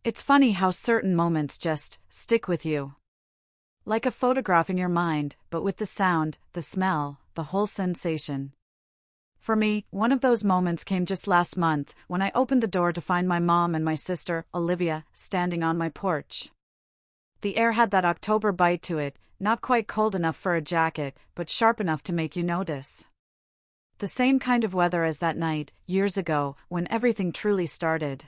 It's funny how certain moments just stick with you. Like a photograph in your mind, but with the sound, the smell, the whole sensation. For me, one of those moments came just last month, when I opened the door to find my mom and my sister, Olivia, standing on my porch. The air had that October bite to it, not quite cold enough for a jacket, but sharp enough to make you notice. The same kind of weather as that night, years ago, when everything truly started.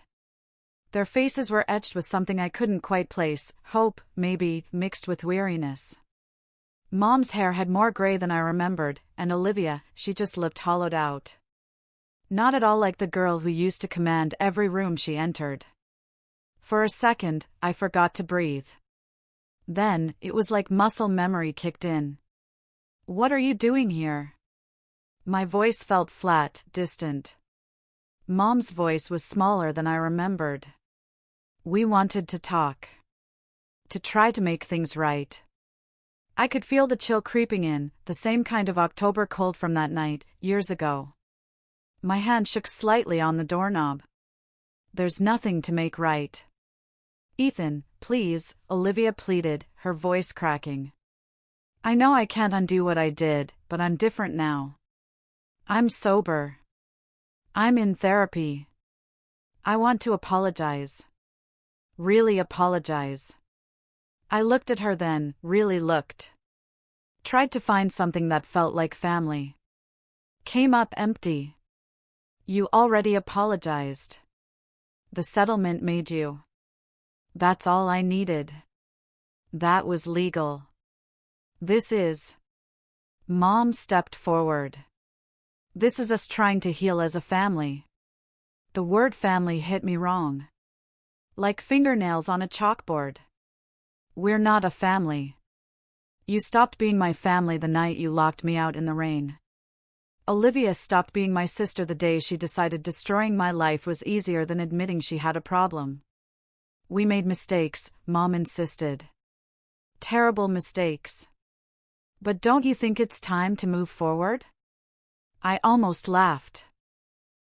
Their faces were etched with something I couldn't quite place, hope, maybe, mixed with weariness. Mom's hair had more gray than I remembered, and Olivia, she just looked hollowed out. Not at all like the girl who used to command every room she entered. For a second, I forgot to breathe. Then, it was like muscle memory kicked in. "What are you doing here?" My voice felt flat, distant. Mom's voice was smaller than I remembered. "We wanted to talk. To try to make things right." I could feel the chill creeping in, the same kind of October cold from that night, years ago. My hand shook slightly on the doorknob. "There's nothing to make right." "Ethan, please," Olivia pleaded, her voice cracking. "I know I can't undo what I did, but I'm different now. I'm sober. I'm in therapy. I want to apologize. Really apologize." I looked at her then, really looked. Tried to find something that felt like family. Came up empty. "You already apologized. The settlement made you. That's all I needed. That was legal. This is." Mom stepped forward. "This is us trying to heal as a family." The word family hit me wrong. Like fingernails on a chalkboard. "We're not a family. You stopped being my family the night you locked me out in the rain. Olivia stopped being my sister the day she decided destroying my life was easier than admitting she had a problem. We made mistakes," Mom insisted. "Terrible mistakes. But don't you think it's time to move forward?" I almost laughed.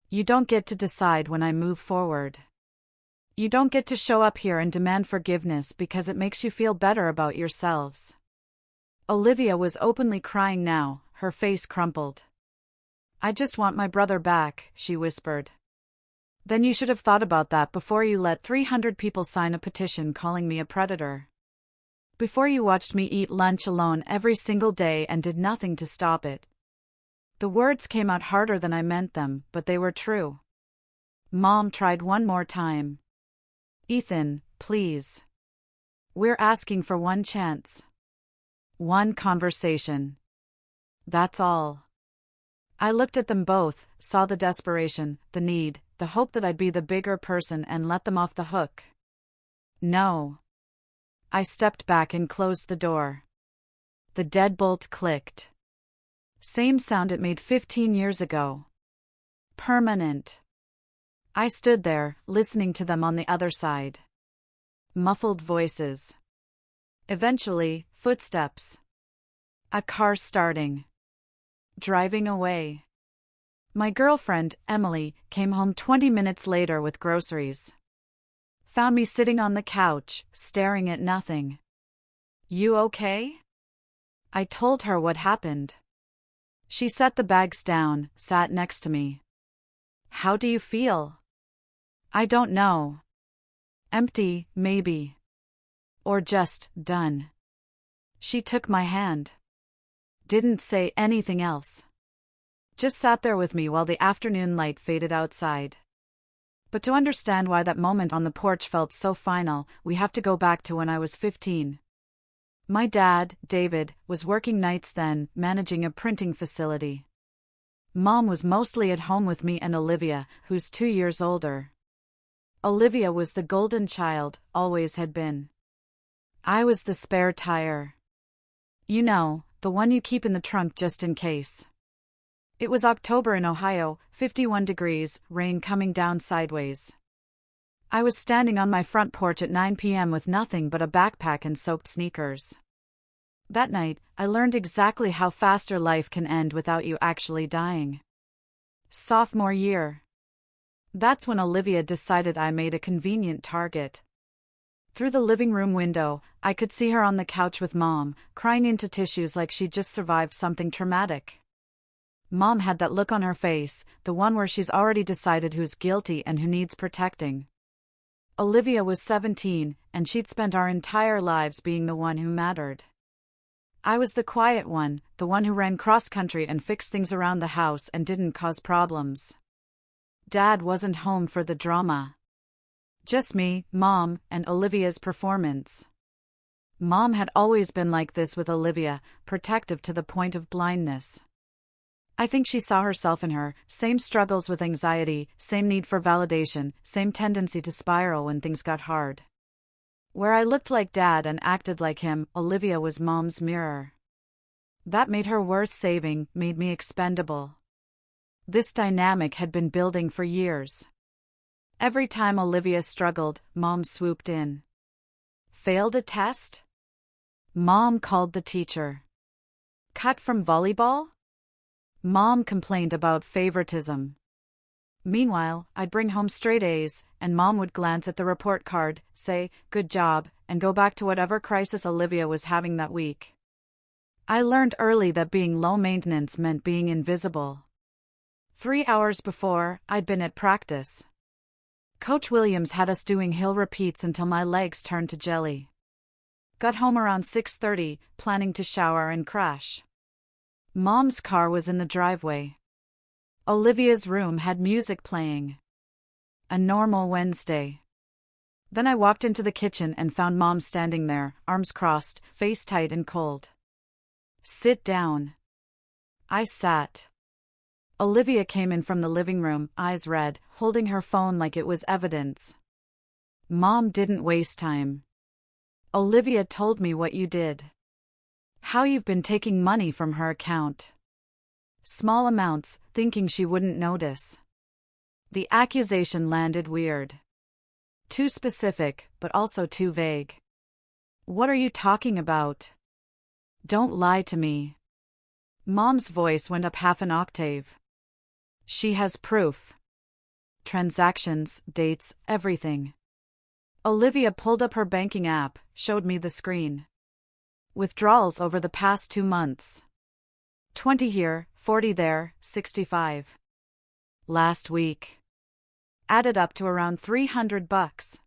"You don't get to decide when I move forward. You don't get to show up here and demand forgiveness because it makes you feel better about yourselves." Olivia was openly crying now, her face crumpled. "I just want my brother back," she whispered. "Then you should have thought about that before you let 300 people sign a petition calling me a predator. Before you watched me eat lunch alone every single day and did nothing to stop it." The words came out harder than I meant them, but they were true. Mom tried one more time. "Ethan, please. We're asking for one chance. One conversation. That's all." I looked at them both, saw the desperation, the need, the hope that I'd be the bigger person and let them off the hook. "No." I stepped back and closed the door. The deadbolt clicked. Same sound it made 15 years ago. Permanent. I stood there, listening to them on the other side. Muffled voices. Eventually, footsteps. A car starting. Driving away. My girlfriend, Emily, came home 20 minutes later with groceries. Found me sitting on the couch, staring at nothing. "You okay?" I told her what happened. She set the bags down, sat next to me. "How do you feel?" "I don't know. Empty, maybe. Or just done." She took my hand. Didn't say anything else. Just sat there with me while the afternoon light faded outside. But to understand why that moment on the porch felt so final, we have to go back to when I was 15. My dad, David, was working nights then, managing a printing facility. Mom was mostly at home with me and Olivia, who's 2 years older. Olivia was the golden child, always had been. I was the spare tire. You know, the one you keep in the trunk just in case. It was October in Ohio, 51 degrees, rain coming down sideways. I was standing on my front porch at 9 p.m. with nothing but a backpack and soaked sneakers. That night, I learned exactly how fast your life can end without you actually dying. Sophomore year. That's when Olivia decided I made a convenient target. Through the living room window, I could see her on the couch with Mom, crying into tissues like she'd just survived something traumatic. Mom had that look on her face, the one where she's already decided who's guilty and who needs protecting. Olivia was 17, and she'd spent our entire lives being the one who mattered. I was the quiet one, the one who ran cross-country and fixed things around the house and didn't cause problems. Dad wasn't home for the drama. Just me, Mom, and Olivia's performance. Mom had always been like this with Olivia, protective to the point of blindness. I think she saw herself in her, same struggles with anxiety, same need for validation, same tendency to spiral when things got hard. Where I looked like Dad and acted like him, Olivia was Mom's mirror. That made her worth saving, made me expendable. This dynamic had been building for years. Every time Olivia struggled, Mom swooped in. Failed a test? Mom called the teacher. Cut from volleyball? Mom complained about favoritism. Meanwhile, I'd bring home straight A's, and Mom would glance at the report card, say, "Good job," and go back to whatever crisis Olivia was having that week. I learned early that being low maintenance meant being invisible. 3 hours before, I'd been at practice. Coach Williams had us doing hill repeats until my legs turned to jelly. Got home around 6:30, planning to shower and crash. Mom's car was in the driveway. Olivia's room had music playing. A normal Wednesday. Then I walked into the kitchen and found Mom standing there, arms crossed, face tight and cold. "Sit down." I sat. Olivia came in from the living room, eyes red, holding her phone like it was evidence. "Mom didn't waste time. Olivia told me what you did. How you've been taking money from her account. Small amounts, thinking she wouldn't notice." The accusation landed weird. Too specific, but also too vague. "What are you talking about? Don't lie to me." Mom's voice went up half an octave. "She has proof. Transactions, dates, everything." Olivia pulled up her banking app, showed me the screen. Withdrawals over the past 2 months. 20 here, 40 there, 65. Last week. Added up to around $300.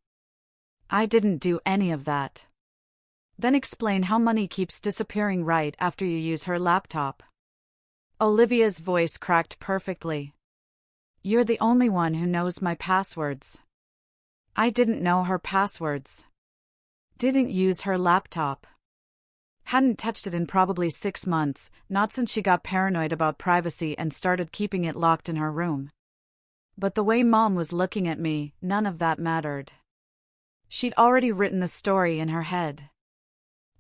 I didn't do any of that. Then explain how money keeps disappearing right after you use her laptop. Olivia's voice cracked perfectly. "You're the only one who knows my passwords." I didn't know her passwords. Didn't use her laptop. Hadn't touched it in probably 6 months, not since she got paranoid about privacy and started keeping it locked in her room. But the way Mom was looking at me, none of that mattered. She'd already written the story in her head.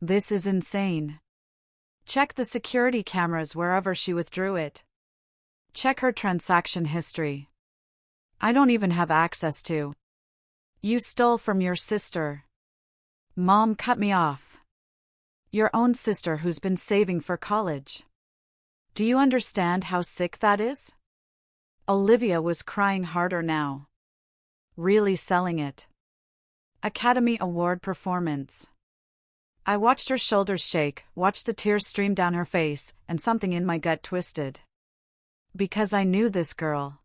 This is insane. Check the security cameras wherever she withdrew it. Check her transaction history. I don't even have access to. You stole from your sister. Mom cut me off. Your own sister who's been saving for college. Do you understand how sick that is? Olivia was crying harder now. Really selling it. Academy Award performance. I watched her shoulders shake, watched the tears stream down her face, and something in my gut twisted. Because I knew this girl.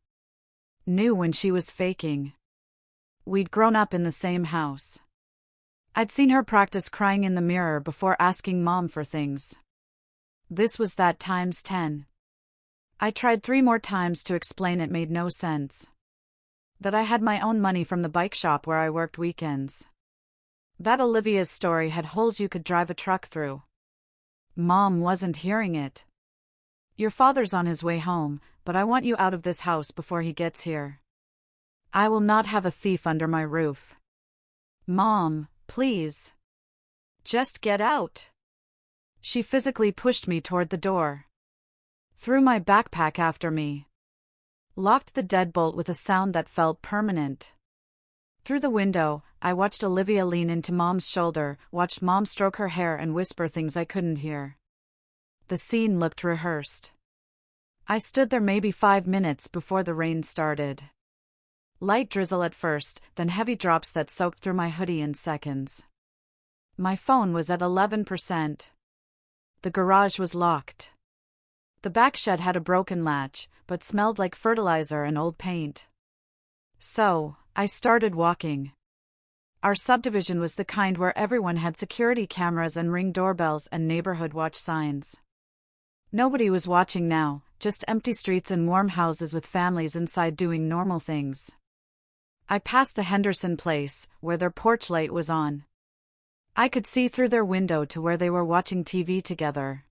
Knew when she was faking. We'd grown up in the same house. I'd seen her practice crying in the mirror before asking Mom for things. This was that times 10. I tried 3 more times to explain it made no sense. That I had my own money from the bike shop where I worked weekends. That Olivia's story had holes you could drive a truck through. Mom wasn't hearing it. Your father's on his way home, but I want you out of this house before he gets here. I will not have a thief under my roof. Mom, please. Just get out. She physically pushed me toward the door. Threw my backpack after me. Locked the deadbolt with a sound that felt permanent. Through the window, I watched Olivia lean into Mom's shoulder, watched Mom stroke her hair and whisper things I couldn't hear. The scene looked rehearsed. I stood there maybe 5 minutes before the rain started. Light drizzle at first, then heavy drops that soaked through my hoodie in seconds. My phone was at 11%. The garage was locked. The back shed had a broken latch, but smelled like fertilizer and old paint. So, I started walking. Our subdivision was the kind where everyone had security cameras and Ring doorbells and neighborhood watch signs. Nobody was watching now, just empty streets and warm houses with families inside doing normal things. I passed the Henderson place, where their porch light was on. I could see through their window to where they were watching TV together.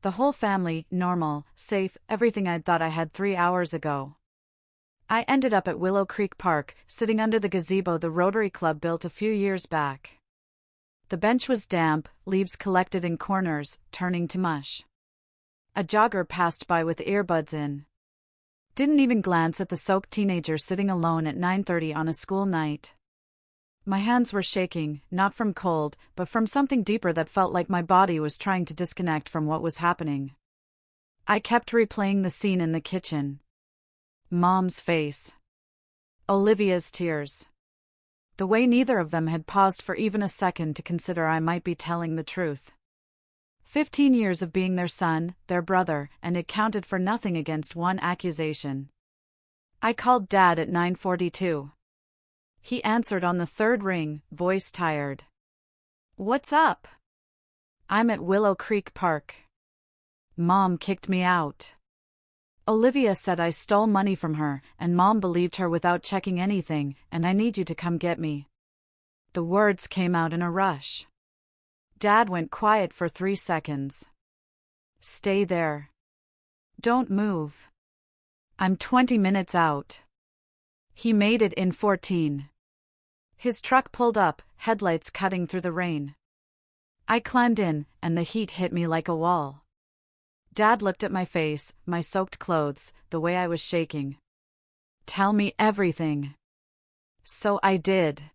The whole family, normal, safe, everything I'd thought I had 3 hours ago. I ended up at Willow Creek Park, sitting under the gazebo the Rotary Club built a few years back. The bench was damp, leaves collected in corners, turning to mush. A jogger passed by with earbuds in. Didn't even glance at the soaked teenager sitting alone at 9:30 on a school night. My hands were shaking, not from cold, but from something deeper that felt like my body was trying to disconnect from what was happening. I kept replaying the scene in the kitchen. Mom's face. Olivia's tears. The way neither of them had paused for even a second to consider I might be telling the truth. 15 years of being their son, their brother, and it counted for nothing against one accusation. I called Dad at 9:42. He answered on the third ring, voice tired. "What's up?" "I'm at Willow Creek Park. Mom kicked me out. Olivia said I stole money from her, and Mom believed her without checking anything, and I need you to come get me." The words came out in a rush. Dad went quiet for 3 seconds. "Stay there. Don't move. I'm 20 minutes out." He made it in 14. His truck pulled up, headlights cutting through the rain. I climbed in, and the heat hit me like a wall. Dad looked at my face, my soaked clothes, the way I was shaking. "Tell me everything." So I did.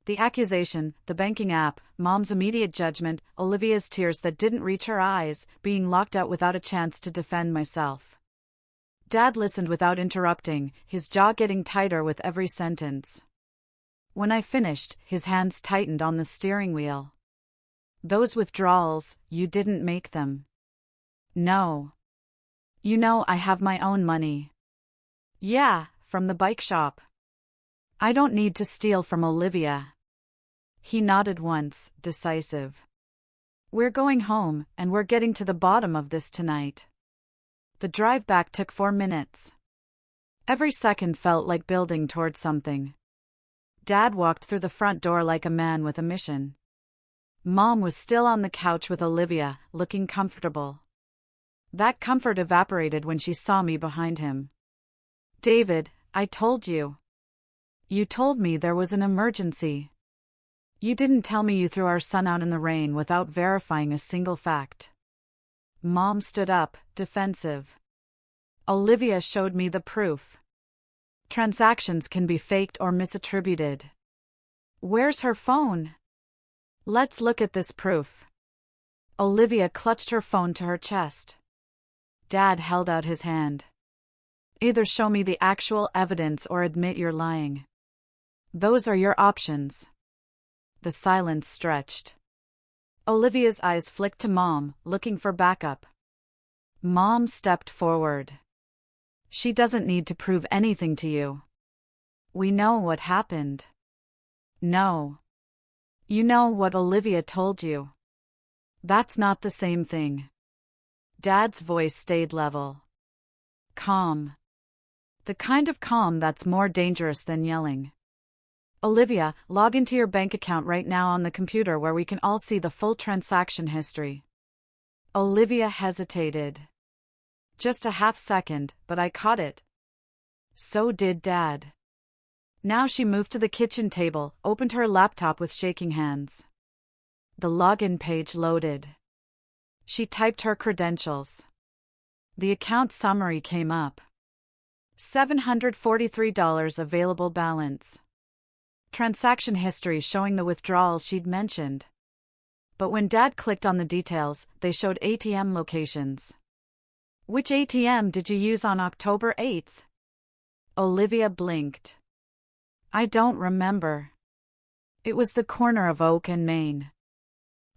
The accusation, the banking app, Mom's immediate judgment, Olivia's tears that didn't reach her eyes, being locked out without a chance to defend myself. Dad listened without interrupting, his jaw getting tighter with every sentence. When I finished, his hands tightened on the steering wheel. "Those withdrawals, you didn't make them." "No. You know I have my own money." "Yeah, from the bike shop. I don't need to steal from Olivia." He nodded once, decisive. "We're going home, and we're getting to the bottom of this tonight." The drive back took 4 minutes. Every second felt like building toward something. Dad walked through the front door like a man with a mission. Mom was still on the couch with Olivia, looking comfortable. That comfort evaporated when she saw me behind him. "David, I told you. You told me there was an emergency. You didn't tell me you threw our son out in the rain without verifying a single fact." Mom stood up, defensive. "Olivia showed me the proof. Transactions can be faked or misattributed." "Where's her phone?" "Let's look at this proof." Olivia clutched her phone to her chest. Dad held out his hand. "Either show me the actual evidence or admit you're lying. Those are your options." The silence stretched. Olivia's eyes flicked to Mom, looking for backup. Mom stepped forward. "She doesn't need to prove anything to you. We know what happened." "No. You know what Olivia told you." "That's not the same thing." Dad's voice stayed level. "Calm. The kind of calm that's more dangerous than yelling. Olivia, log into your bank account right now on the computer where we can all see the full transaction history." Olivia hesitated. Just a half second, but I caught it. So did Dad. Now she moved to the kitchen table, opened her laptop with shaking hands. The login page loaded. She typed her credentials. The account summary came up. $743 available balance. Transaction history showing the withdrawals she'd mentioned. But when Dad clicked on the details, they showed ATM locations. "Which ATM did you use on October 8th? Olivia blinked. I don't remember. It was the corner of Oak and Main.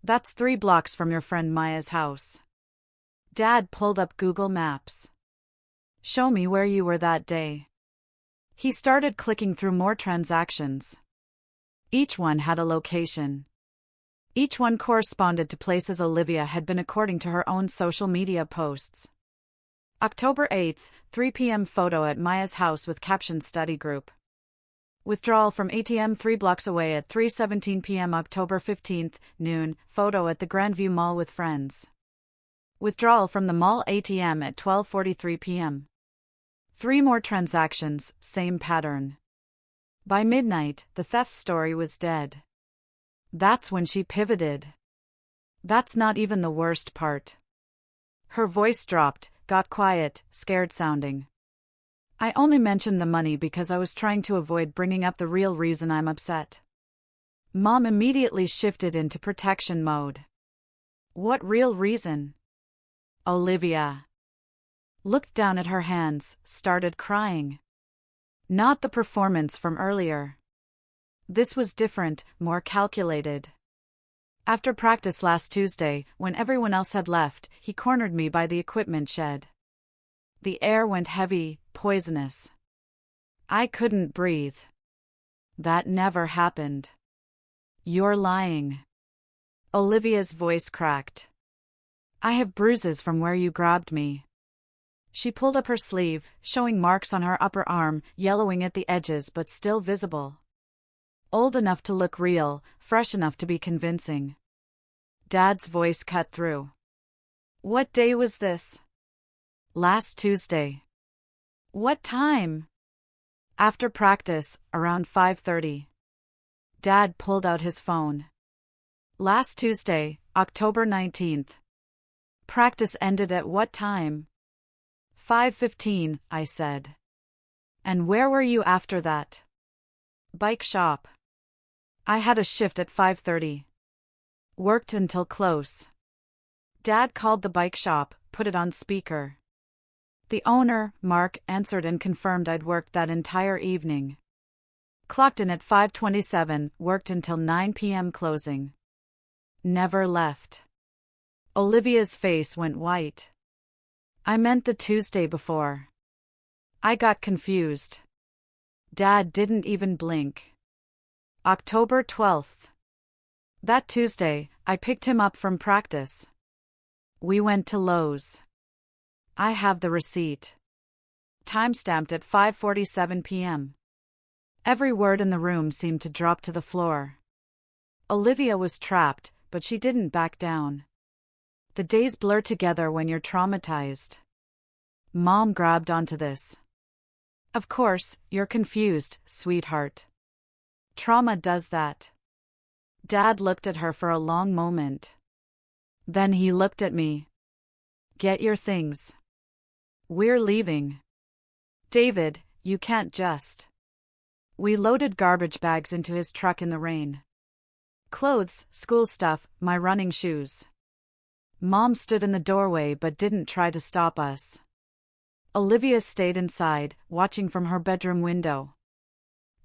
That's 3 blocks from your friend Maya's house. Dad pulled up Google Maps. Show me where you were that day. He started clicking through more transactions. Each one had a location. Each one corresponded to places Olivia had been according to her own social media posts. October 8th, 3 p.m. photo at Maya's house with caption study group. Withdrawal from ATM 3 blocks away at 3:17 p.m. October 15th, noon, photo at the Grandview Mall with friends. Withdrawal from the mall ATM at 12:43 p.m. 3 more transactions, same pattern. By midnight, the theft story was dead. That's when she pivoted. That's not even the worst part. Her voice dropped, got quiet, scared sounding. I only mentioned the money because I was trying to avoid bringing up the real reason I'm upset. Mom immediately shifted into protection mode. What real reason? Olivia looked down at her hands, started crying. Not the performance from earlier. This was different, more calculated. After practice last Tuesday, when everyone else had left, he cornered me by the equipment shed. The air went heavy, poisonous. I couldn't breathe. That never happened. You're lying. Olivia's voice cracked. I have bruises from where you grabbed me. She pulled up her sleeve, showing marks on her upper arm, yellowing at the edges but still visible. Old enough to look real, fresh enough to be convincing. Dad's voice cut through. What day was this? Last Tuesday. What time? After practice, around 5:30. Dad pulled out his phone. Last Tuesday, October 19th. Practice ended at what time? 5:15, I said. And where were you after that? Bike shop. I had a shift at 5:30. Worked until close. Dad called the bike shop, put it on speaker. The owner, Mark, answered and confirmed I'd worked that entire evening. Clocked in at 5:27, worked until 9 p.m. closing. Never left. Olivia's face went white. I meant the Tuesday before. I got confused. Dad didn't even blink. October 12th. That Tuesday, I picked him up from practice. We went to Lowe's. I have the receipt. Timestamped at 5:47 p.m. Every word in the room seemed to drop to the floor. Olivia was trapped, but she didn't back down. The days blur together when you're traumatized. Mom grabbed onto this. Of course, you're confused, sweetheart. Trauma does that. Dad looked at her for a long moment. Then he looked at me. Get your things. We're leaving. David, you can't just. We loaded garbage bags into his truck in the rain. Clothes, school stuff, my running shoes. Mom stood in the doorway but didn't try to stop us. Olivia stayed inside, watching from her bedroom window.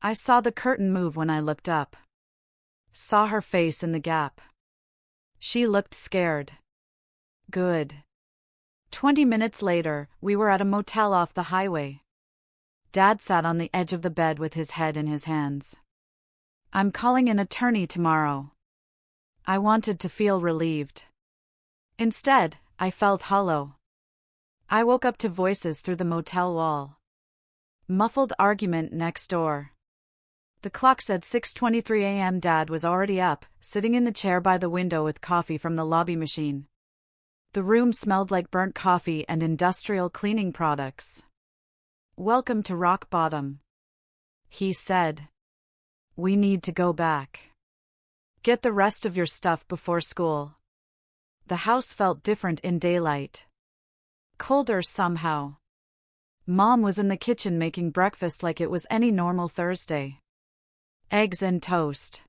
I saw the curtain move when I looked up. Saw her face in the gap. She looked scared. Good. 20 minutes later, we were at a motel off the highway. Dad sat on the edge of the bed with his head in his hands. I'm calling an attorney tomorrow. I wanted to feel relieved. Instead, I felt hollow. I woke up to voices through the motel wall. Muffled argument next door. The clock said 6:23 a.m. Dad was already up, sitting in the chair by the window with coffee from the lobby machine. The room smelled like burnt coffee and industrial cleaning products. Welcome to rock bottom, he said. We need to go back. Get the rest of your stuff before school. The house felt different in daylight. Colder somehow. Mom was in the kitchen making breakfast like it was any normal Thursday. Eggs and toast.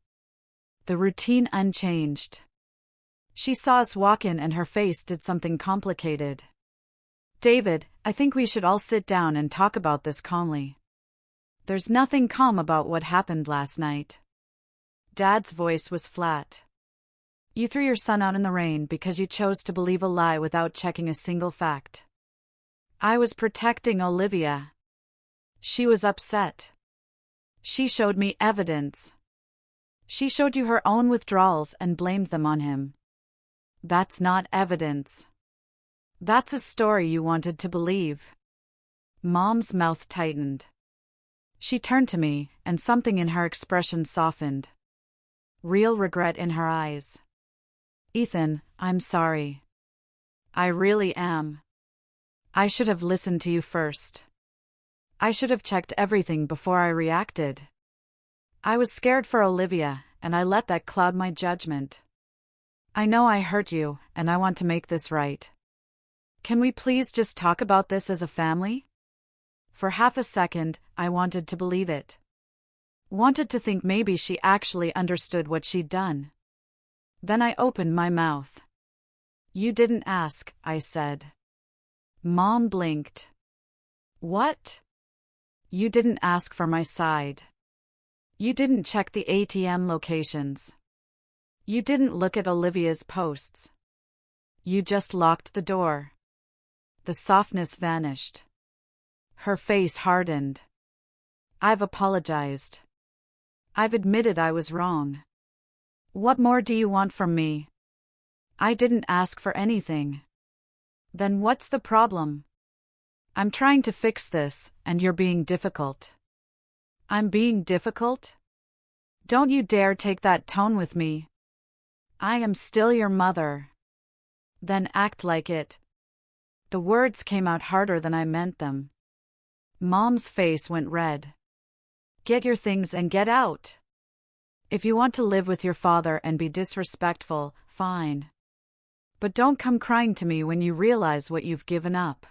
The routine unchanged. She saw us walk in and her face did something complicated. David, I think we should all sit down and talk about this calmly. There's nothing calm about what happened last night. Dad's voice was flat. You threw your son out in the rain because you chose to believe a lie without checking a single fact. I was protecting Olivia. She was upset. She showed me evidence. She showed you her own withdrawals and blamed them on him. That's not evidence. That's a story you wanted to believe. Mom's mouth tightened. She turned to me, and something in her expression softened. Real regret in her eyes. Ethan, I'm sorry. I really am. I should have listened to you first. I should have checked everything before I reacted. I was scared for Olivia, and I let that cloud my judgment. I know I hurt you, and I want to make this right. Can we please just talk about this as a family? For half a second, I wanted to believe it. Wanted to think maybe she actually understood what she'd done. Then I opened my mouth. You didn't ask, I said. Mom blinked. What? You didn't ask for my side. You didn't check the ATM locations. You didn't look at Olivia's posts. You just locked the door. The softness vanished. Her face hardened. I've apologized. I've admitted I was wrong. What more do you want from me? I didn't ask for anything. Then what's the problem? I'm trying to fix this, and you're being difficult. I'm being difficult? Don't you dare take that tone with me. I am still your mother. Then act like it. The words came out harder than I meant them. Mom's face went red. Get your things and get out. If you want to live with your father and be disrespectful, fine. But don't come crying to me when you realize what you've given up.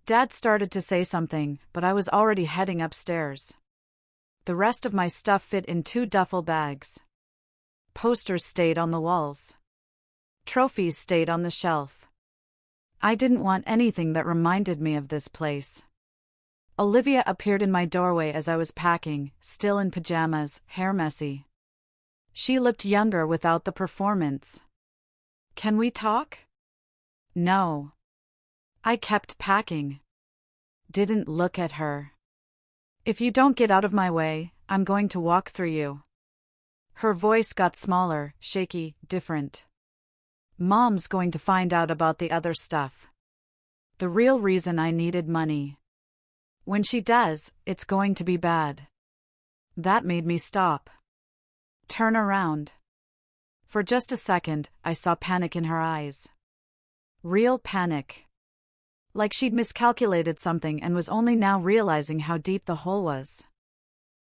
Dad started to say something, but I was already heading upstairs. The rest of my stuff fit in 2 duffel bags. Posters stayed on the walls. Trophies stayed on the shelf. I didn't want anything that reminded me of this place. Olivia appeared in my doorway as I was packing, still in pajamas, hair messy. She looked younger without the performance. Can we talk? No. I kept packing. Didn't look at her. If you don't get out of my way, I'm going to walk through you. Her voice got smaller, shaky, different. Mom's going to find out about the other stuff. The real reason I needed money. When she does, it's going to be bad. That made me stop. Turn around. For just a second, I saw panic in her eyes. Real panic. Like she'd miscalculated something and was only now realizing how deep the hole was.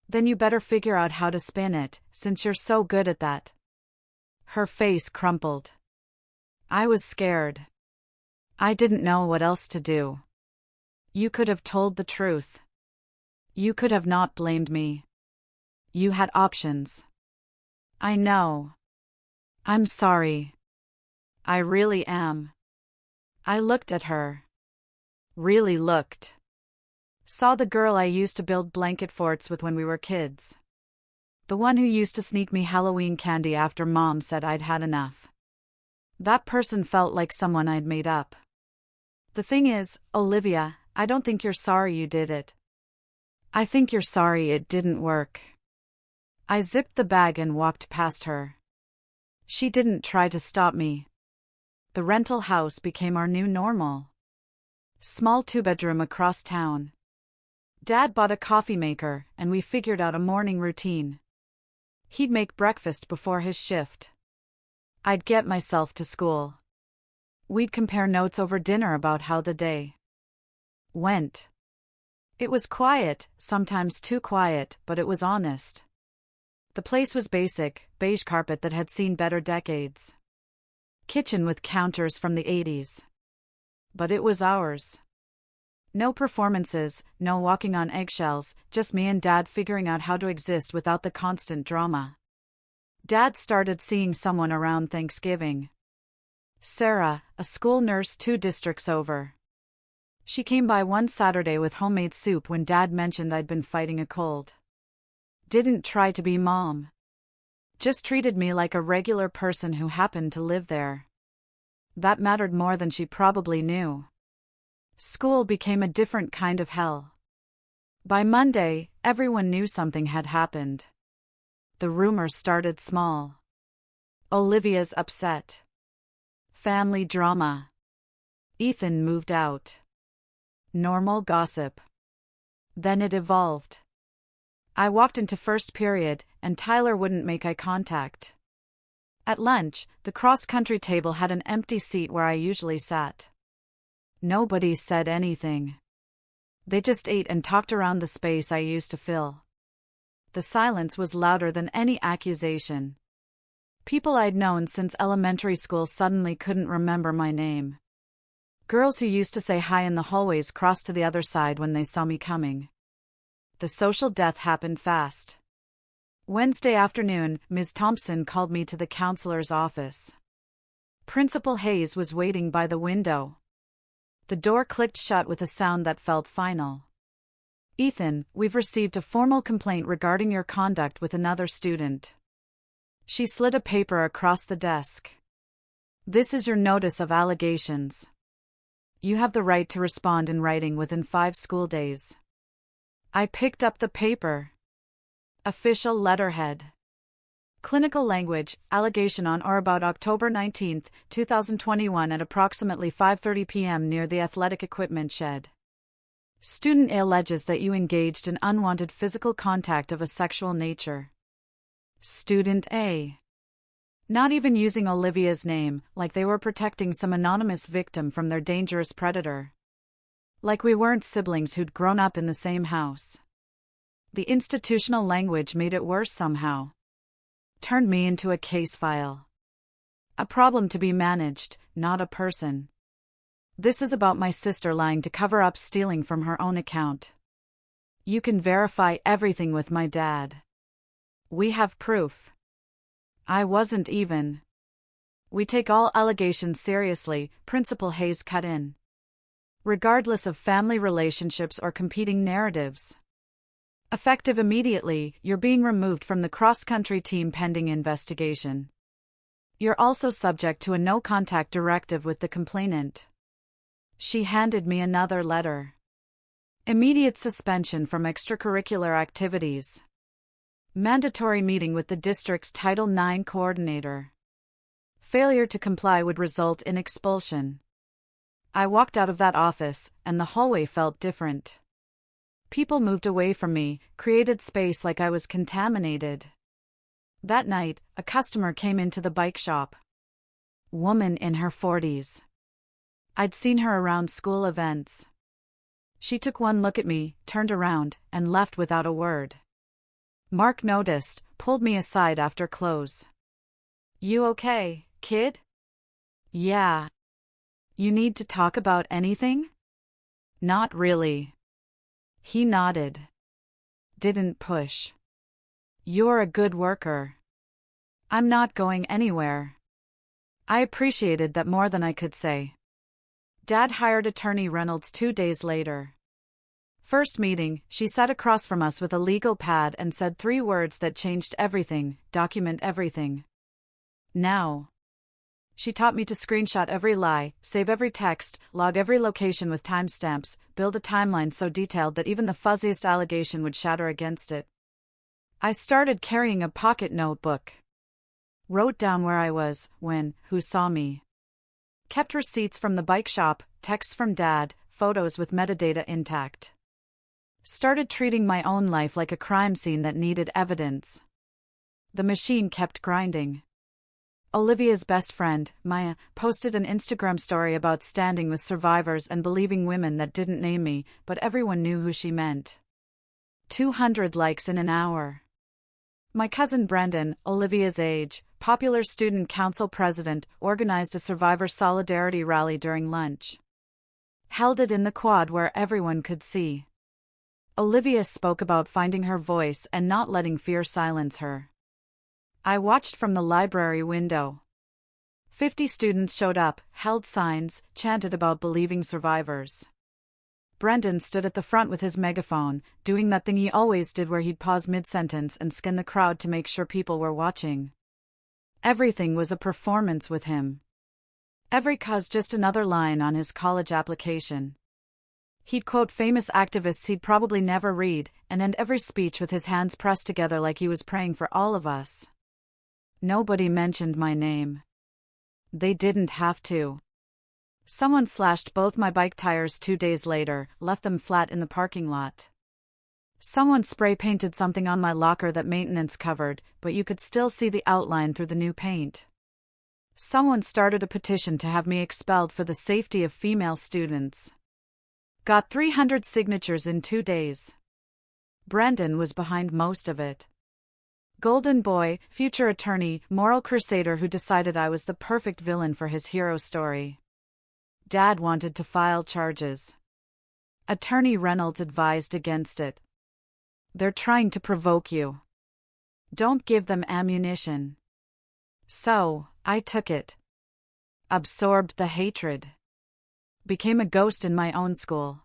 Then you better figure out how to spin it, since you're so good at that. Her face crumpled. I was scared. I didn't know what else to do. You could have told the truth. You could have not blamed me. You had options. I know. I'm sorry. I really am. I looked at her. Really looked. Saw the girl I used to build blanket forts with when we were kids. The one who used to sneak me Halloween candy after Mom said I'd had enough. That person felt like someone I'd made up. The thing is, Olivia, I don't think you're sorry you did it. I think you're sorry it didn't work. I zipped the bag and walked past her. She didn't try to stop me. The rental house became our new normal. Small 2-bedroom across town. Dad bought a coffee maker, and we figured out a morning routine. He'd make breakfast before his shift. I'd get myself to school. We'd compare notes over dinner about how the day went. It was quiet, sometimes too quiet, but it was honest. The place was basic, beige carpet that had seen better decades. Kitchen with counters from the 80s. But it was ours. No performances, no walking on eggshells, just me and Dad figuring out how to exist without the constant drama. Dad started seeing someone around Thanksgiving. Sarah, a school nurse 2 districts over. She came by one Saturday with homemade soup when Dad mentioned I'd been fighting a cold. Didn't try to be mom. Just treated me like a regular person who happened to live there. That mattered more than she probably knew. School became a different kind of hell. By Monday, everyone knew something had happened. The rumor started small. Olivia's upset. Family drama. Ethan moved out. Normal gossip. Then it evolved. I walked into first period, and Tyler wouldn't make eye contact. At lunch, the cross-country table had an empty seat where I usually sat. Nobody said anything. They just ate and talked around the space I used to fill. The silence was louder than any accusation. People I'd known since elementary school suddenly couldn't remember my name. Girls who used to say hi in the hallways crossed to the other side when they saw me coming. The social death happened fast. Wednesday afternoon, Ms. Thompson called me to the counselor's office. Principal Hayes was waiting by the window. The door clicked shut with a sound that felt final. "Ethan, we've received a formal complaint regarding your conduct with another student." She slid a paper across the desk. "This is your notice of allegations. You have the right to respond in writing within 5 school days." I picked up the paper. Official letterhead. Clinical language, allegation on or about October 19, 2021 at approximately 5:30 p.m. near the athletic equipment shed. Student A alleges that you engaged in unwanted physical contact of a sexual nature. Student A. Not even using Olivia's name, like they were protecting some anonymous victim from their dangerous predator. Like we weren't siblings who'd grown up in the same house. The institutional language made it worse somehow. Turned me into a case file. A problem to be managed, not a person. This is about my sister lying to cover up stealing from her own account. You can verify everything with my dad. We have proof. I wasn't even. We take all allegations seriously, Principal Hayes cut in. Regardless of family relationships or competing narratives. Effective immediately, you're being removed from the cross-country team pending investigation. You're also subject to a no-contact directive with the complainant. She handed me another letter. Immediate suspension from extracurricular activities. Mandatory meeting with the district's Title IX coordinator. Failure to comply would result in expulsion. I walked out of that office, and the hallway felt different. People moved away from me, created space like I was contaminated. That night, a customer came into the bike shop. Woman in her 40s. I'd seen her around school events. She took one look at me, turned around, and left without a word. Mark noticed, pulled me aside after close. "You okay, kid?" "Yeah." "You need to talk about anything?" "Not really." He nodded. Didn't push. "You're a good worker." "I'm not going anywhere." I appreciated that more than I could say. Dad hired attorney Reynolds 2 days later. First meeting, she sat across from us with a legal pad and said 3 words that changed everything: document everything. Now. She taught me to screenshot every lie, save every text, log every location with timestamps, build a timeline so detailed that even the fuzziest allegation would shatter against it. I started carrying a pocket notebook. Wrote down where I was, when, who saw me. Kept receipts from the bike shop, texts from Dad, photos with metadata intact. Started treating my own life like a crime scene that needed evidence. The machine kept grinding. Olivia's best friend, Maya, posted an Instagram story about standing with survivors and believing women that didn't name me, but everyone knew who she meant. 200 likes in an hour. My cousin Brendan, Olivia's age, popular student council president, organized a survivor solidarity rally during lunch. Held it in the quad where everyone could see. Olivia spoke about finding her voice and not letting fear silence her. I watched from the library window. 50 students showed up, held signs, chanted about believing survivors. Brendan stood at the front with his megaphone, doing that thing he always did where he'd pause mid-sentence and scan the crowd to make sure people were watching. Everything was a performance with him. Every cause just another line on his college application. He'd quote famous activists he'd probably never read, and end every speech with his hands pressed together like he was praying for all of us. Nobody mentioned my name. They didn't have to. Someone slashed both my bike tires 2 days later, left them flat in the parking lot. Someone spray-painted something on my locker that maintenance covered, but you could still see the outline through the new paint. Someone started a petition to have me expelled for the safety of female students. Got 300 signatures in 2 days. Brendan was behind most of it. Golden boy, future attorney, moral crusader who decided I was the perfect villain for his hero story. Dad wanted to file charges. Attorney Reynolds advised against it. They're trying to provoke you. Don't give them ammunition. So, I took it. Absorbed the hatred. Became a ghost in my own school.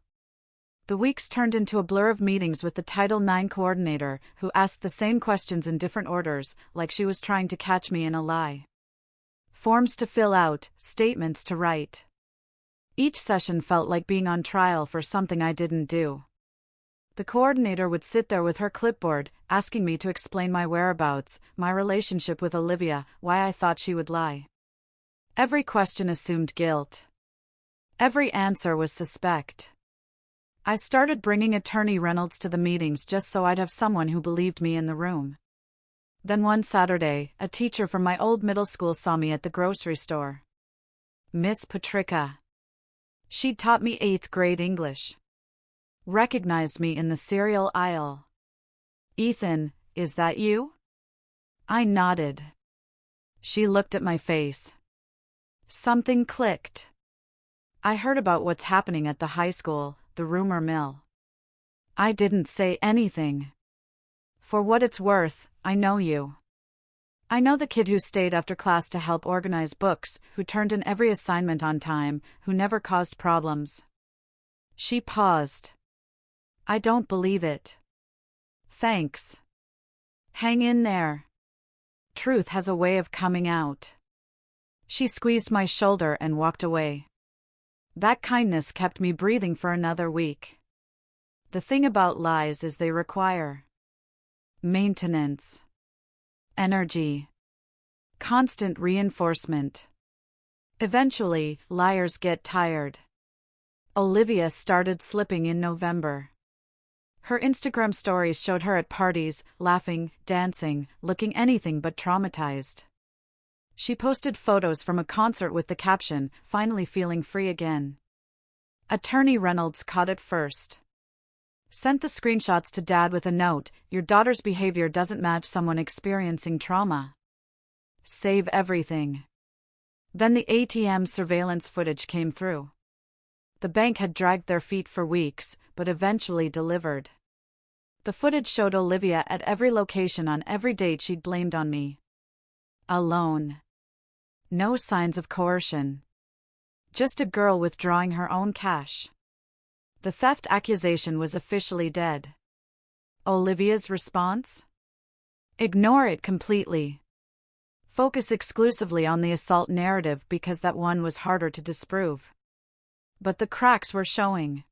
The weeks turned into a blur of meetings with the Title IX coordinator, who asked the same questions in different orders, like she was trying to catch me in a lie. Forms to fill out, statements to write. Each session felt like being on trial for something I didn't do. The coordinator would sit there with her clipboard, asking me to explain my whereabouts, my relationship with Olivia, why I thought she would lie. Every question assumed guilt. Every answer was suspect. I started bringing Attorney Reynolds to the meetings just so I'd have someone who believed me in the room. Then one Saturday, a teacher from my old middle school saw me at the grocery store. Miss Patricia. She'd taught me 8th grade English. Recognized me in the cereal aisle. Ethan, is that you? I nodded. She looked at my face. Something clicked. I heard about what's happening at the high school, the rumor mill. I didn't say anything. For what it's worth, I know you. I know the kid who stayed after class to help organize books, who turned in every assignment on time, who never caused problems. She paused. I don't believe it. Thanks. Hang in there. Truth has a way of coming out. She squeezed my shoulder and walked away. That kindness kept me breathing for another week. The thing about lies is they require maintenance. Energy. Constant reinforcement. Eventually, liars get tired. Olivia started slipping in November. Her Instagram stories showed her at parties, laughing, dancing, looking anything but traumatized. She posted photos from a concert with the caption, "Finally feeling free again." Attorney Reynolds caught it first. Sent the screenshots to Dad with a note, "Your daughter's behavior doesn't match someone experiencing trauma. Save everything." Then the ATM surveillance footage came through. The bank had dragged their feet for weeks, but eventually delivered. The footage showed Olivia at every location on every date she'd blamed on me. Alone. No signs of coercion. Just a girl withdrawing her own cash. The theft accusation was officially dead. Olivia's response? Ignore it completely. Focus exclusively on the assault narrative because that one was harder to disprove. But the cracks were showing.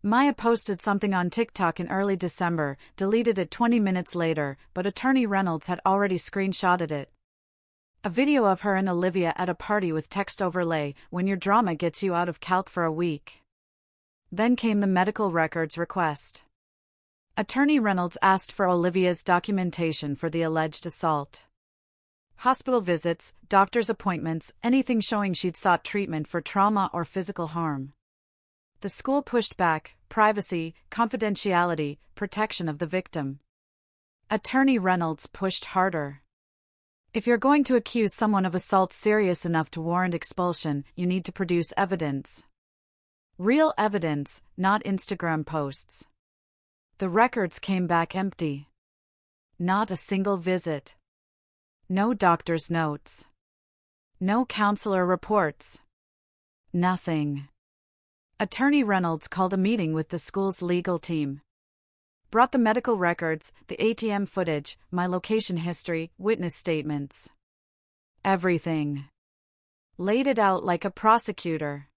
Maya posted something on TikTok in early December, deleted it 20 minutes later, but Attorney Reynolds had already screenshotted it. A video of her and Olivia at a party with text overlay, "When your drama gets you out of calc for a week." Then came the medical records request. Attorney Reynolds asked for Olivia's documentation for the alleged assault. Hospital visits, doctor's appointments, anything showing she'd sought treatment for trauma or physical harm. The school pushed back: privacy, confidentiality, protection of the victim. Attorney Reynolds pushed harder. If you're going to accuse someone of assault serious enough to warrant expulsion, you need to produce evidence. Real evidence, not Instagram posts. The records came back empty. Not a single visit. No doctor's notes. No counselor reports. Nothing. Attorney Reynolds called a meeting with the school's legal team. Brought the medical records, the ATM footage, my location history, witness statements. Everything. Laid it out like a prosecutor.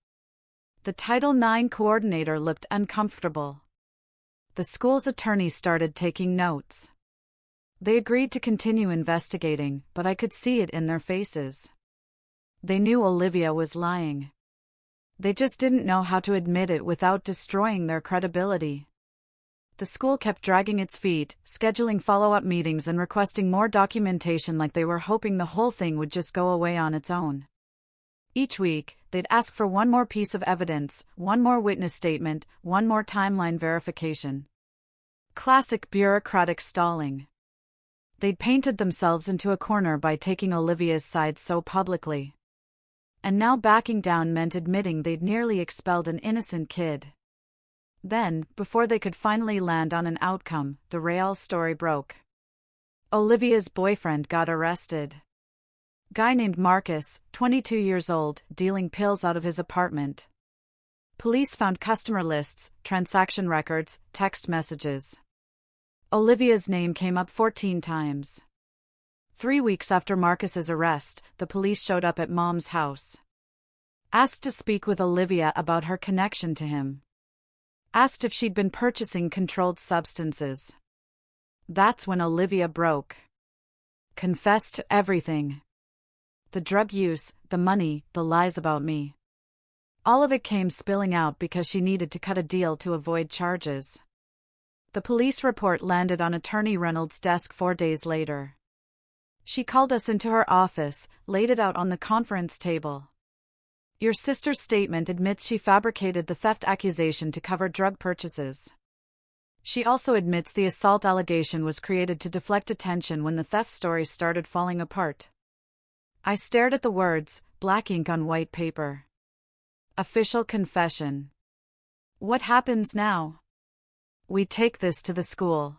The Title IX coordinator looked uncomfortable. The school's attorney started taking notes. They agreed to continue investigating, but I could see it in their faces. They knew Olivia was lying. They just didn't know how to admit it without destroying their credibility. The school kept dragging its feet, scheduling follow-up meetings and requesting more documentation like they were hoping the whole thing would just go away on its own. Each week, they'd ask for one more piece of evidence, one more witness statement, one more timeline verification. Classic bureaucratic stalling. They'd painted themselves into a corner by taking Olivia's side so publicly. And now backing down meant admitting they'd nearly expelled an innocent kid. Then, before they could finally land on an outcome, the real story broke. Olivia's boyfriend got arrested. Guy named Marcus, 22 years old, dealing pills out of his apartment. Police found customer lists, transaction records, text messages. Olivia's name came up 14 times. 3 weeks after Marcus's arrest, the police showed up at Mom's house. Asked to speak with Olivia about her connection to him. Asked if she'd been purchasing controlled substances. That's when Olivia broke. Confessed to everything. The drug use, the money, the lies about me. All of it came spilling out because she needed to cut a deal to avoid charges. The police report landed on Attorney Reynolds' desk 4 days later. She called us into her office, laid it out on the conference table. Your sister's statement admits she fabricated the theft accusation to cover drug purchases. She also admits the assault allegation was created to deflect attention when the theft story started falling apart. I stared at the words, black ink on white paper. Official confession. What happens now? We take this to the school.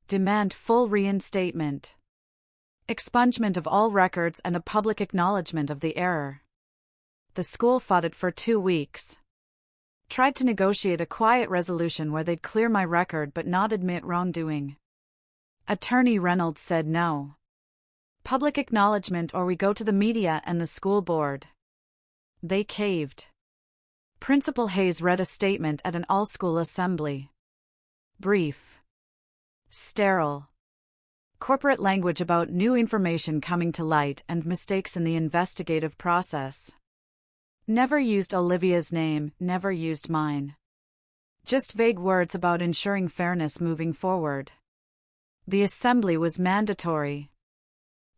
Demand full reinstatement. Expungement of all records and a public acknowledgement of the error. The school fought it for 2 weeks. Tried to negotiate a quiet resolution where they'd clear my record but not admit wrongdoing. Attorney Reynolds said no. Public acknowledgement or we go to the media and the school board. They caved. Principal Hayes read a statement at an all-school assembly. Brief. Sterile. Corporate language about new information coming to light and mistakes in the investigative process. Never used Olivia's name, never used mine. Just vague words about ensuring fairness moving forward. The assembly was mandatory.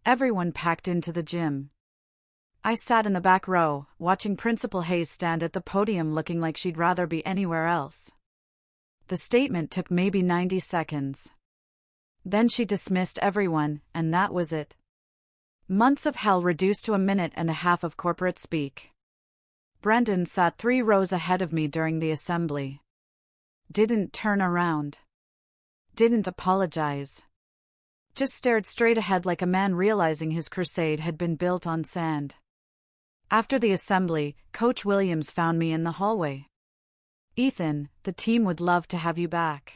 Everyone packed into the gym. I sat in the back row, watching Principal Hayes stand at the podium looking like she'd rather be anywhere else. The statement took maybe 90 seconds. Then she dismissed everyone, and that was it. Months of hell reduced to a minute and a half of corporate speak. Brendan sat 3 rows ahead of me during the assembly. Didn't turn around. Didn't apologize. Just stared straight ahead like a man realizing his crusade had been built on sand. After the assembly, Coach Williams found me in the hallway. Ethan, the team would love to have you back.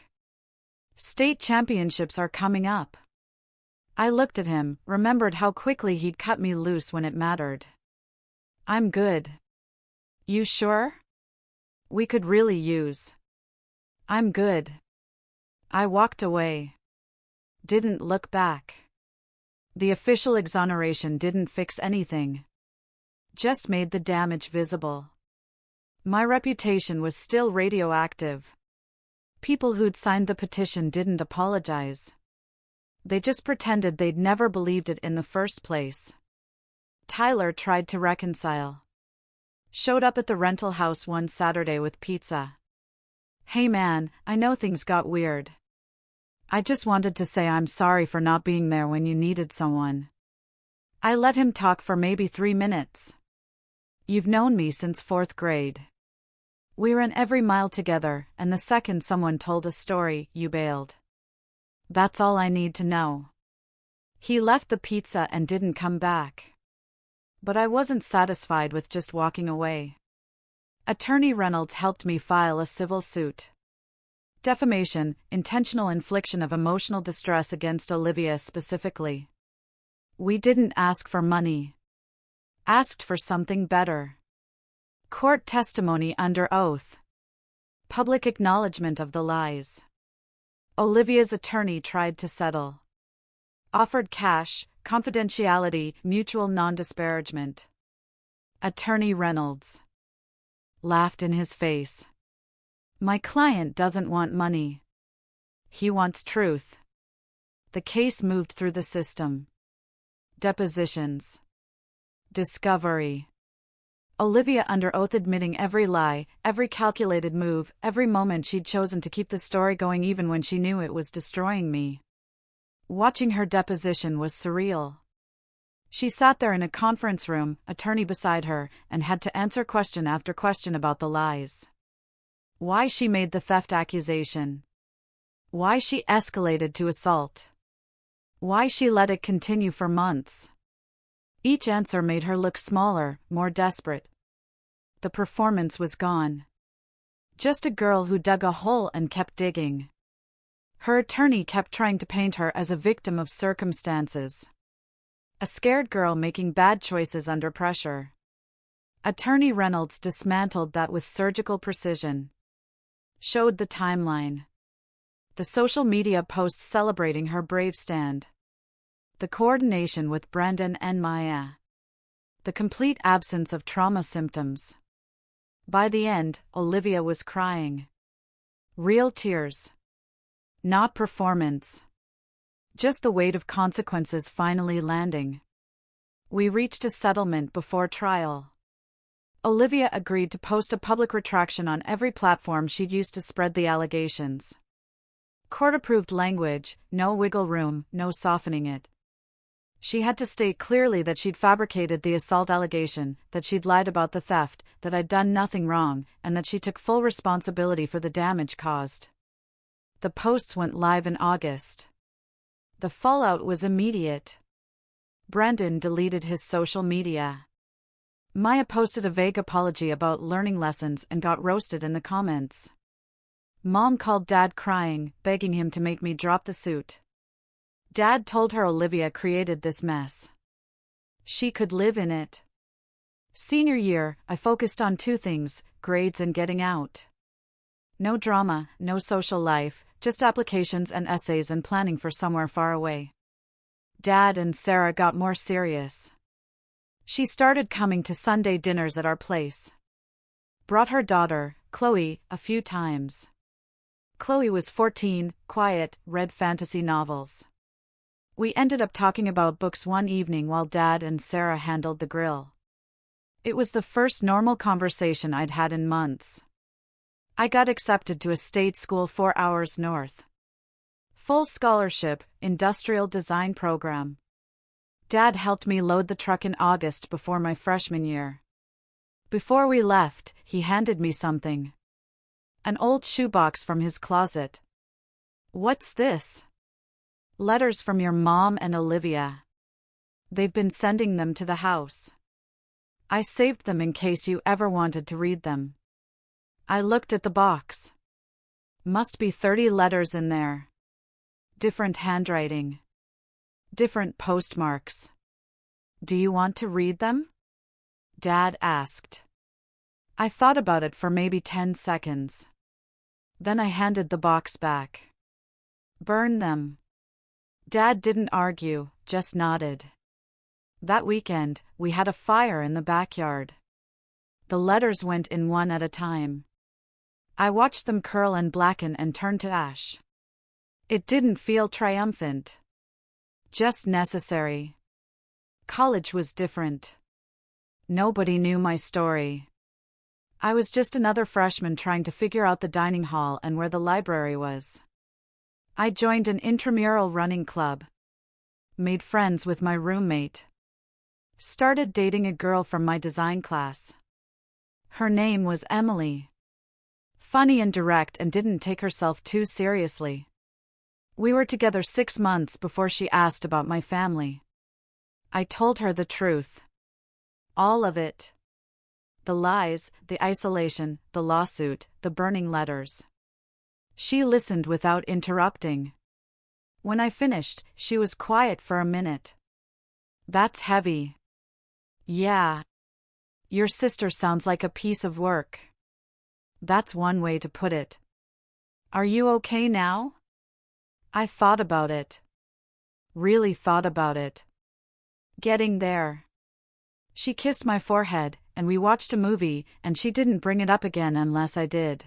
State championships are coming up. I looked at him, remembered how quickly he'd cut me loose when it mattered. I'm good. You sure? We could really use. I'm good. I walked away. Didn't look back. The official exoneration didn't fix anything. Just made the damage visible. My reputation was still radioactive. People who'd signed the petition didn't apologize. They just pretended they'd never believed it in the first place. Tyler tried to reconcile. Showed up at the rental house one Saturday with pizza. Hey man, I know things got weird. I just wanted to say I'm sorry for not being there when you needed someone. I let him talk for maybe 3 minutes. You've known me since 4th grade. We ran every mile together, and the second someone told a story, you bailed. That's all I need to know. He left the pizza and didn't come back. But I wasn't satisfied with just walking away. Attorney Reynolds helped me file a civil suit. Defamation, intentional infliction of emotional distress against Olivia specifically. We didn't ask for money. Asked for something better. Court testimony under oath. Public acknowledgement of the lies. Olivia's attorney tried to settle. Offered cash, confidentiality, mutual non-disparagement. Attorney Reynolds laughed in his face. My client doesn't want money. He wants truth. The case moved through the system. Depositions. Discovery. Olivia under oath admitting every lie, every calculated move, every moment she'd chosen to keep the story going even when she knew it was destroying me. Watching her deposition was surreal. She sat there in a conference room, attorney beside her, and had to answer question after question about the lies. Why she made the theft accusation. Why she escalated to assault. Why she let it continue for months. Each answer made her look smaller, more desperate. The performance was gone. Just a girl who dug a hole and kept digging. Her attorney kept trying to paint her as a victim of circumstances. A scared girl making bad choices under pressure. Attorney Reynolds dismantled that with surgical precision. Showed the timeline. The social media posts celebrating her brave stand. The coordination with Brandon and Maya. The complete absence of trauma symptoms. By the end, Olivia was crying. Real tears. Not performance. Just the weight of consequences finally landing. We reached a settlement before trial. Olivia agreed to post a public retraction on every platform she'd used to spread the allegations. Court-approved language, no wiggle room, no softening it. She had to state clearly that she'd fabricated the assault allegation, that she'd lied about the theft, that I'd done nothing wrong, and that she took full responsibility for the damage caused. The posts went live in August. The fallout was immediate. Brandon deleted his social media. Maya posted a vague apology about learning lessons and got roasted in the comments. Mom called Dad crying, begging him to make me drop the suit. Dad told her Olivia created this mess. She could live in it. Senior year, I focused on two things, grades and getting out. No drama, no social life, just applications and essays and planning for somewhere far away. Dad and Sarah got more serious. She started coming to Sunday dinners at our place. Brought her daughter, Chloe, a few times. Chloe was 14, quiet, read fantasy novels. We ended up talking about books one evening while Dad and Sarah handled the grill. It was the first normal conversation I'd had in months. I got accepted to a state school 4 hours north. Full scholarship, industrial design program. Dad helped me load the truck in August before my freshman year. Before we left, he handed me something. An old shoebox from his closet. What's this? Letters from your mom and Olivia. They've been sending them to the house. I saved them in case you ever wanted to read them. I looked at the box. Must be 30 letters in there. Different handwriting. Different postmarks. Do you want to read them? Dad asked. I thought about it for maybe 10 seconds. Then I handed the box back. Burn them. Dad didn't argue, just nodded. That weekend, we had a fire in the backyard. The letters went in one at a time. I watched them curl and blacken and turn to ash. It didn't feel triumphant. Just necessary. College was different. Nobody knew my story. I was just another freshman trying to figure out the dining hall and where the library was. I joined an intramural running club. Made friends with my roommate. Started dating a girl from my design class. Her name was Emily. Funny and direct and didn't take herself too seriously. We were together 6 months before she asked about my family. I told her the truth. All of it. The lies, the isolation, the lawsuit, the burning letters. She listened without interrupting. When I finished, she was quiet for a minute. That's heavy. Yeah. Your sister sounds like a piece of work. That's one way to put it. Are you okay now? I thought about it. Really thought about it. Getting there. She kissed my forehead, and we watched a movie, and she didn't bring it up again unless I did.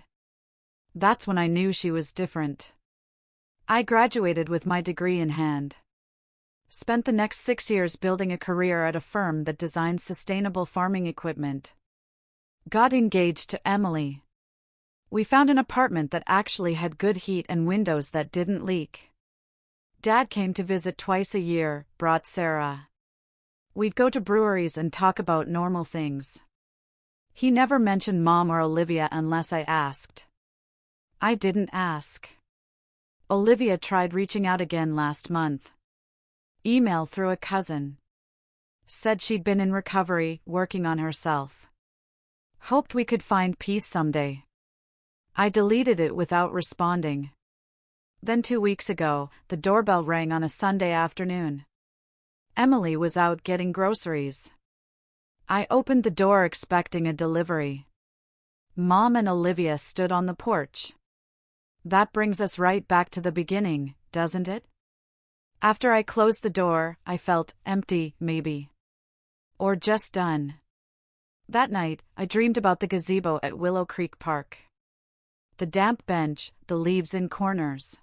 That's when I knew she was different. I graduated with my degree in hand. Spent the next 6 years building a career at a firm that designs sustainable farming equipment. Got engaged to Emily. We found an apartment that actually had good heat and windows that didn't leak. Dad came to visit twice a year, brought Sarah. We'd go to breweries and talk about normal things. He never mentioned Mom or Olivia unless I asked. I didn't ask. Olivia tried reaching out again last month. Email through a cousin. Said she'd been in recovery, working on herself. Hoped we could find peace someday. I deleted it without responding. Then 2 weeks ago, the doorbell rang on a Sunday afternoon. Emily was out getting groceries. I opened the door expecting a delivery. Mom and Olivia stood on the porch. That brings us right back to the beginning, doesn't it? After I closed the door, I felt empty, maybe. Or just done. That night, I dreamed about the gazebo at Willow Creek Park. The damp bench, the leaves in corners.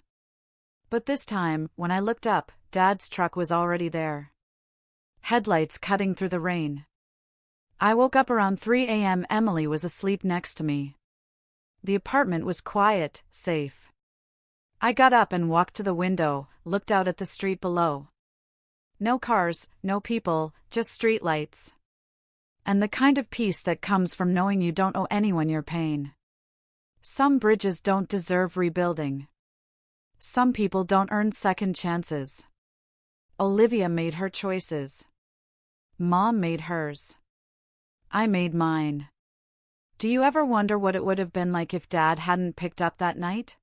But this time, when I looked up, Dad's truck was already there. Headlights cutting through the rain. I woke up around 3 a.m. Emily was asleep next to me. The apartment was quiet, safe. I got up and walked to the window, looked out at the street below. No cars, no people, just streetlights. And the kind of peace that comes from knowing you don't owe anyone your pain. Some bridges don't deserve rebuilding. Some people don't earn second chances. Olivia made her choices. Mom made hers. I made mine. Do you ever wonder what it would have been like if Dad hadn't picked up that night?